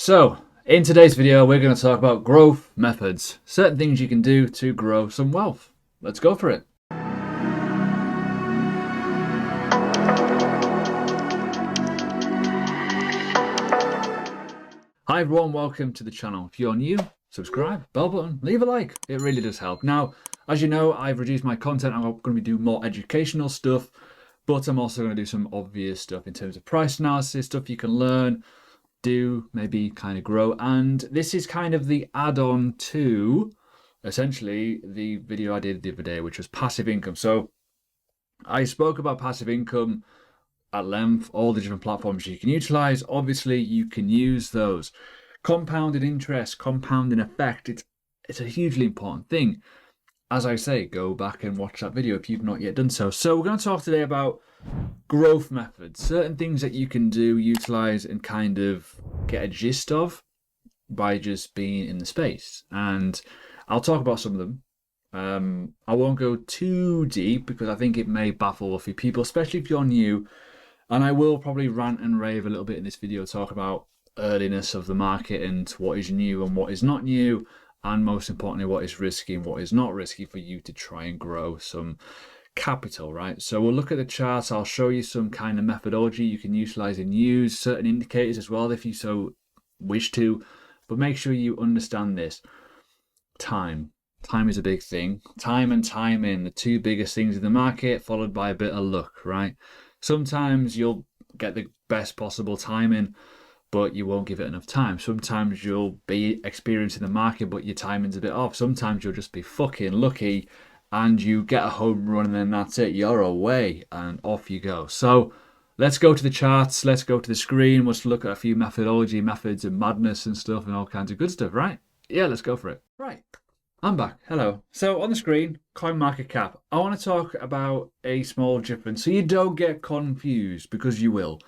So, in today's video, we're going to talk about growth methods, certain things you can do to grow some wealth. Let's go for it. Hi everyone, welcome to the channel. If you're new, subscribe, bell button, leave a like. It really does help. Now, as you know, I've reduced my content. I'm going to be doing more educational stuff, but I'm also going to do some obvious stuff in terms of price analysis, stuff you can learn, do, maybe kind of grow. And this is kind of the add-on to essentially the video I did the other day, which was passive income. So I spoke about passive income at length, all the different platforms you can utilize. Obviously, you can use those. Compounded interest, compounding effect, it's a hugely important thing. As I say, go back and watch that video if you've not yet done so. So we're going to talk today about growth methods, certain things that you can do, utilize, and kind of get a gist of by just being in the space. And I'll talk about some of them. I won't go too deep because I think it may baffle a few people, especially if you're new. And I will probably rant and rave a little bit in this video, talk about earliness of the market and what is new and what is not new, and most importantly, what is risky and what is not risky for you to try and grow some capital, right? So we'll look at the charts. I'll show you some kind of methodology you can utilize and use, certain indicators as well if you so wish to, but make sure you understand this. Time is a big thing. Time and timing, the two biggest things in the market, followed by a bit of luck, right? Sometimes you'll get the best possible timing, but you won't give it enough time. Sometimes you'll be experiencing the market, but your timing's a bit off. Sometimes you'll just be fucking lucky and you get a home run and then that's it. You're away and off you go. So let's go to the charts. Let's go to the screen. Let's look at a few methodology, methods and madness and stuff and all kinds of good stuff, right? Yeah, let's go for it. Right. I'm back. Hello. So on the screen, CoinMarketCap. I want to talk about a small difference so you don't get confused, because you will.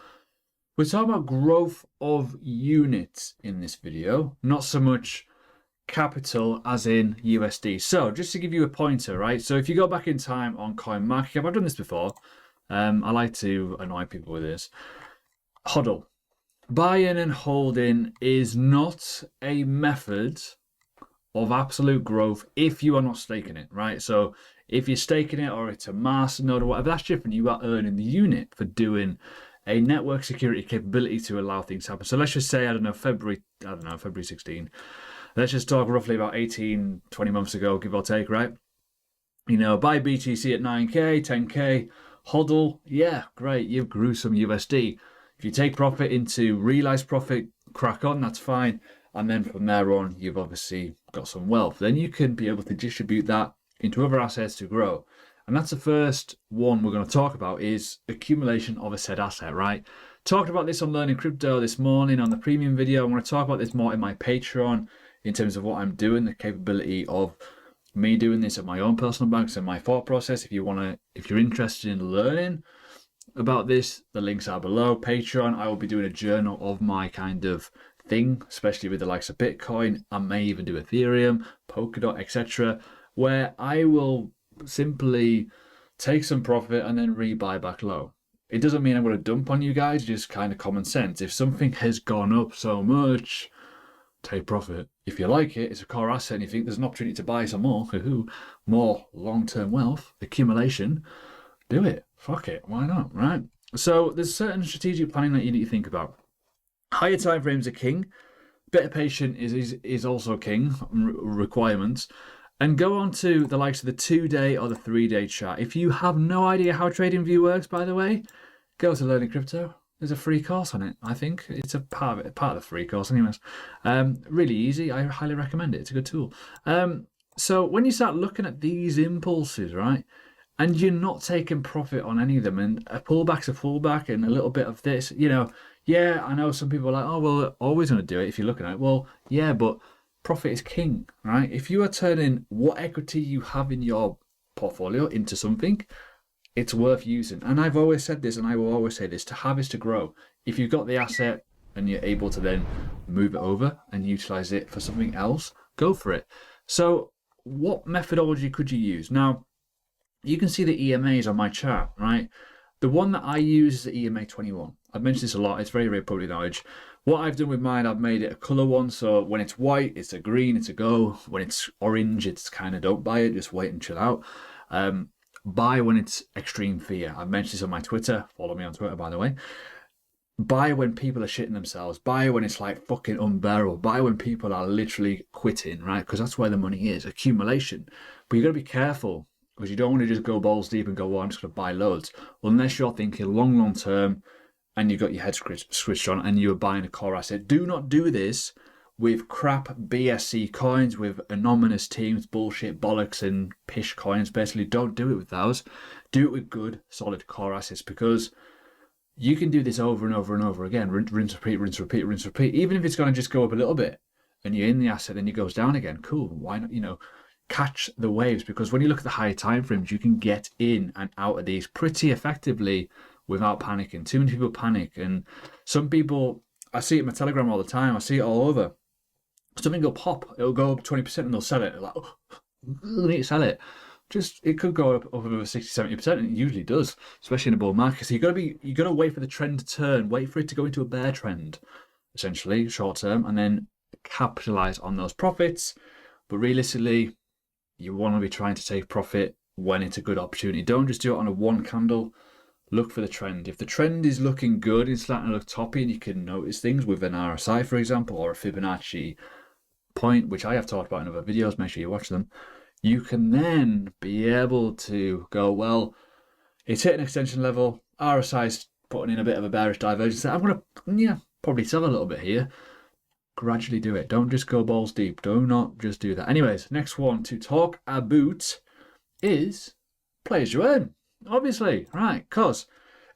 We're talking about growth of units in this video, not so much capital as in USD. So just to give you a pointer, right? So if you go back in time on CoinMarketCap, I've done this before. I like to annoy people with this. HODL. Buying and holding is not a method of absolute growth if you are not staking it, right? So if you're staking it or it's a masternode or whatever, that's different. You are earning the unit for doing a network security capability to allow things to happen. So let's just say, February 16. Let's just talk roughly about 18, 20 months ago, give or take, right? You know, buy BTC at 9K, 10K, HODL, yeah, great, you've grew some USD. If you take profit into realized profit, crack on, that's fine. And then from there on, you've obviously got some wealth. Then you can be able to distribute that into other assets to grow. And that's the first one we're going to talk about, is accumulation of a said asset, right? Talked about this on Learning Crypto this morning on the premium video. I'm going to talk about this more in my Patreon in terms of what I'm doing, the capability of me doing this at my own personal banks and my thought process. If you're interested in learning about this, the links are below. Patreon, I will be doing a journal of my kind of thing, especially with the likes of Bitcoin. I may even do Ethereum, Polkadot, etc., where I will simply take some profit and then rebuy back low. It doesn't mean I'm going to dump on you guys, just kind of common sense. If something has gone up so much, take profit. If you like it, it's a core asset and you think there's an opportunity to buy some more long-term wealth accumulation, do it. Fuck it. Why not, right? So there's certain strategic planning that you need to think about. Higher time frames are king. Bit of patience is also king requirements. And go on to the likes of the 2-day or the 3-day chart. If you have no idea how TradingView works, by the way, go to Learning Crypto. There's a free course on it. I think it's a part of the free course anyways. Really easy. I highly recommend it. It's a good tool. So when you start looking at these impulses, right, and you're not taking profit on any of them, and a pullback's a pullback and a little bit of this, you know, yeah, I know some people are like, oh, well, always going to do it if you're looking at it. Well, yeah, but profit is king, right? If you are turning what equity you have in your portfolio into something, it's worth using. And I've always said this, and I will always say this, to have is to grow. If you've got the asset and you're able to then move it over and utilize it for something else, go for it. So what methodology could you use? Now, you can see the EMAs on my chart, right? The one that I use is the EMA 21. I've mentioned this a lot. It's very, very public knowledge. What I've done with mine, I've made it a colour one. So when it's white, it's a green, it's a go. When it's orange, it's kind of don't buy it, just wait and chill out. Buy when it's extreme fear. I've mentioned this on my Twitter. Follow me on Twitter, by the way. Buy when people are shitting themselves. Buy when it's like fucking unbearable. Buy when people are literally quitting, right? Because that's where the money is, accumulation. But you got to be careful because you don't want to just go balls deep and go, well, I'm just going to buy loads. Unless you're thinking long term and you've got your head switched on and you're buying a core asset. Do not do this with crap BSC coins, with anonymous teams, bullshit, bollocks, and pish coins. Basically, don't do it with those. Do it with good, solid core assets because you can do this over and over and over again. Rinse, repeat, rinse, repeat, rinse, repeat. Even if it's going to just go up a little bit and you're in the asset and it goes down again, cool. Why not, catch the waves? Because when you look at the higher time frames, you can get in and out of these pretty effectively without panicking. Too many people panic. And some people, I see it in my Telegram all the time. I see it all over. Something will pop. It'll go up 20% and they'll sell it. They're like, oh, I need to sell it. It could go up over 60-70%, and it usually does, especially in a bull market. So you gotta wait for the trend to turn, wait for it to go into a bear trend, essentially, short term, and then capitalize on those profits. But realistically, you want to be trying to take profit when it's a good opportunity. Don't just do it on a one candle. Look for the trend. If the trend is looking good, it's starting to look toppy, and you can notice things with an RSI, for example, or a Fibonacci point, which I have talked about in other videos. Make sure you watch them. You can then be able to go, well, it's hit an extension level. RSI's putting in a bit of a bearish divergence. I'm going to probably sell a little bit here. Gradually do it. Don't just go balls deep. Do not just do that. Anyways, next one to talk about is play as you earn. Obviously, right? Because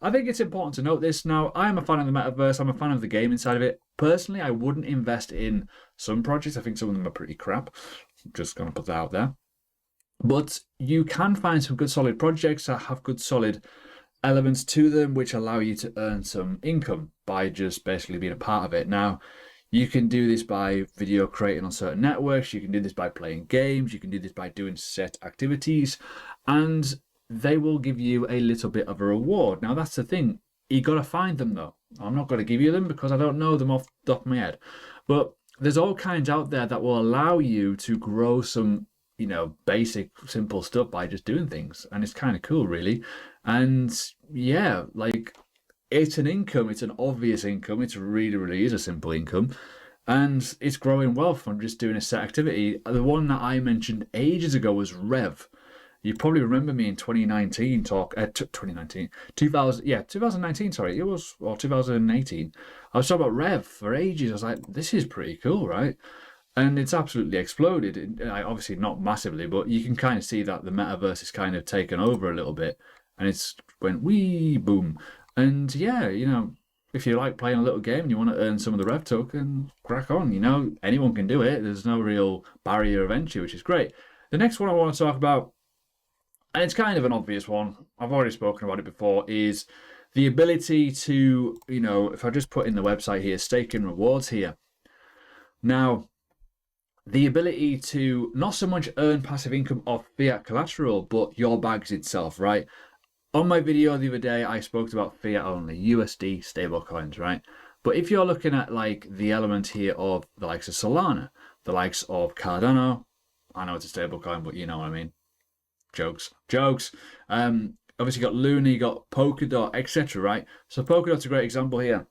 I think it's important to note this. Now, I'm a fan of the metaverse. I'm a fan of the game inside of it. Personally, I wouldn't invest in some projects. I think some of them are pretty crap. I'm just going to put that out there. But you can find some good solid projects that have good solid elements to them which allow you to earn some income by just basically being a part of it. Now, you can do this by video creating on certain networks. You can do this by playing games. You can do this by doing set activities. And they will give you a little bit of a reward. Now, that's the thing. You got to find them, though. I'm not going to give you them because I don't know them off the top of my head. But there's all kinds out there that will allow you to grow some basic, simple stuff by just doing things. And it's kind of cool, really. And yeah, like, it's an income. It's an obvious income. It's really is a simple income. And it's growing well from just doing a set activity. The one that I mentioned ages ago was Rev. You probably remember me in 2019 2019, sorry. It was, or 2018. I was talking about Rev for ages. I was like, this is pretty cool, right? And it's absolutely exploded. Obviously not massively, but you can kind of see that the metaverse is kind of taken over a little bit. And it's went wee boom. And yeah, if you like playing a little game and you want to earn some of the Rev token, crack on. Anyone can do it. There's no real barrier of entry, which is great. The next one I want to talk about, and it's kind of an obvious one, I've already spoken about it before, is the ability to, if I just put in the website here, staking rewards here. Now, the ability to not so much earn passive income off fiat collateral, but your bags itself, right? On my video the other day, I spoke about fiat only, USD stablecoins, right? But if you're looking at like the element here of the likes of Solana, the likes of Cardano, I know it's a stablecoin, but you know what I mean. Jokes. Obviously you got Luna, you got Polkadot, etc., right? So Polkadot's a great example here.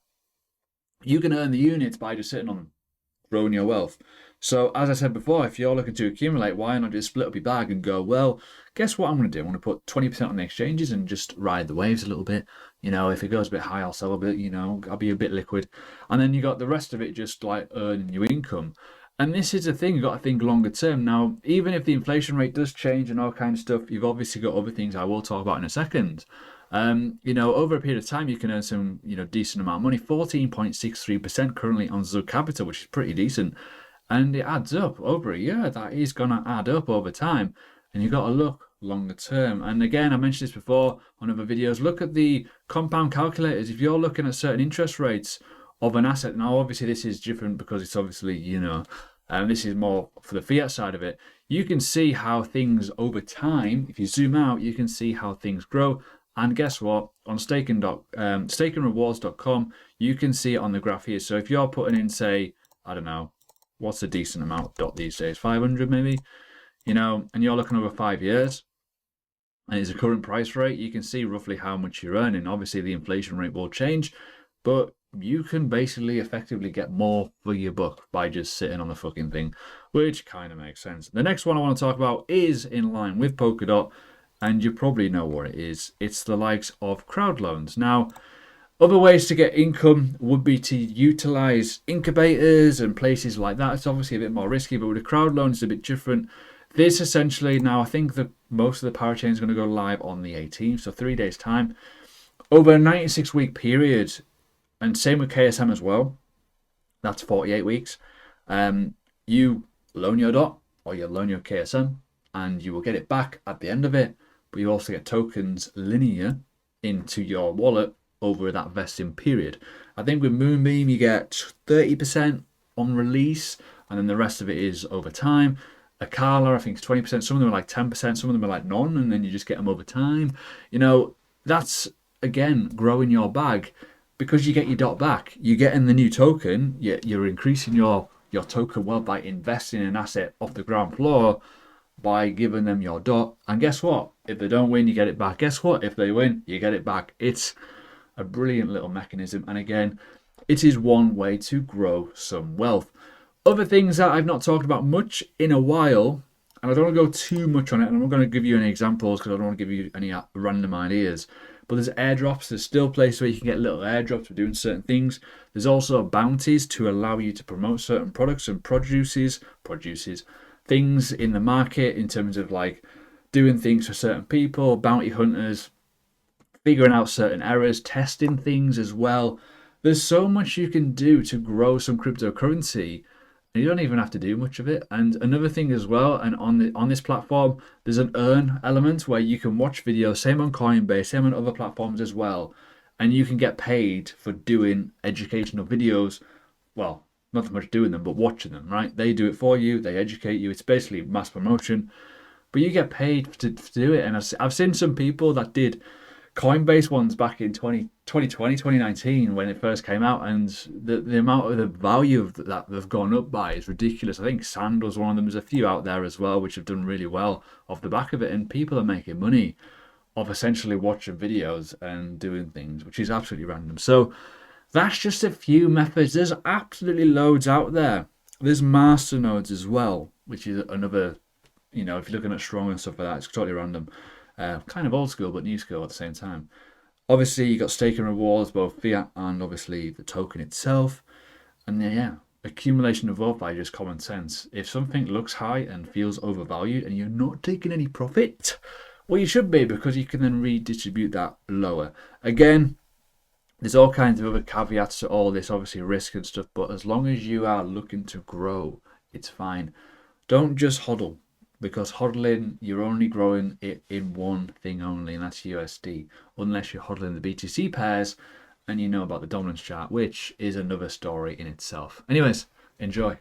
You can earn the units by just sitting on them, growing your wealth. So as I said before, if you're looking to accumulate, why not just split up your bag and go, well, guess what I'm going to do? I'm going to put 20% on the exchanges and just ride the waves a little bit. If it goes a bit high, I'll sell a bit, I'll be a bit liquid. And then you got the rest of it just like earning your income. And this is the thing, you've got to think longer term. Now, even if the inflation rate does change and all kinds of stuff, you've obviously got other things I will talk about in a second. Over a period of time, you can earn some, decent amount of money. 14.63% currently on Zug Capital, which is pretty decent. And it adds up over a year. That is going to add up over time. And you've got to look longer term. And again, I mentioned this before on other videos. Look at the compound calculators. If you're looking at certain interest rates of an asset, now obviously this is different because it's obviously, this is more for the fiat side of it. You can see how things over time, if you zoom out, you can see how things grow. And guess what? On staking rewards.com, you can see it on the graph here. So if you're putting in, say, I don't know, what's a decent amount of DOT these days? 500 maybe, you know, and you're looking over 5 years, and it's a current price rate, you can see roughly how much you're earning. Obviously, the inflation rate will change, but you can basically effectively get more for your buck by just sitting on the fucking thing, which kind of makes sense. The next one I want to talk about is in line with Polkadot, and you probably know what it is. It's the likes of crowd loans. Now, other ways to get income would be to utilize incubators and places like that. It's obviously a bit more risky, but with a crowd loan, it's a bit different. This essentially, now I think that most of the parachain is going to go live on the 18th, so 3 days' time. Over a 96-week period, and same with KSM as well, that's 48 weeks. You loan your DOT or you loan your KSM, and you will get it back at the end of it, but you also get tokens linear into your wallet over that vesting period. I think with Moonbeam you get 30% on release, and then the rest of it is over time. Akala, I think it's 20%. Some of them are like 10%. Some of them are like none, and then you just get them over time. You know, that's again growing your bag because you get your DOT back. You're getting the new token. You're increasing your token wealth by investing in an asset off the ground floor by giving them your DOT. And guess what? If they don't win, you get it back. Guess what? If they win, you get it back. It's a brilliant little mechanism, and again, it is one way to grow some wealth. Other things that I've not talked about much in a while, and I don't want to go too much on it, and I'm not going to give you any examples because I don't want to give you any random ideas, but there's airdrops. There's still places where you can get little airdrops for doing certain things. There's also bounties to allow you to promote certain products and produces things in the market in terms of like doing things for certain people, bounty hunters, figuring out certain errors, testing things as well. There's so much you can do to grow some cryptocurrency, and you don't even have to do much of it. And another thing as well, and on this platform, there's an earn element where you can watch videos, same on Coinbase, same on other platforms as well, and you can get paid for doing educational videos. Well, not so much doing them, but watching them, right? They do it for you, they educate you. It's basically mass promotion, but you get paid to do it. And I've seen some people that did Coinbase ones back in 2020, 2019 when it first came out, and the amount of the value of that they've gone up by is ridiculous. I think Sand was one of them. There's a few out there as well which have done really well off the back of it, and people are making money of essentially watching videos and doing things, which is absolutely random. So that's just a few methods. There's absolutely loads out there. There's masternodes as well, which is another, you know, if you're looking at Strong and stuff like that, it's totally random. Kind of old school, but new school at the same time. Obviously, you got staking rewards, both fiat and obviously the token itself. And yeah, accumulation of wealth by just common sense. If something looks high and feels overvalued and you're not taking any profit, well, you should be, because you can then redistribute that lower. Again, there's all kinds of other caveats to all this, obviously risk and stuff, but as long as you are looking to grow, it's fine. Don't just hodl. Because hodling, you're only growing it in one thing only, and that's USD, unless you're hodling the BTC pairs and you know about the dominance chart, which is another story in itself. Anyways, enjoy.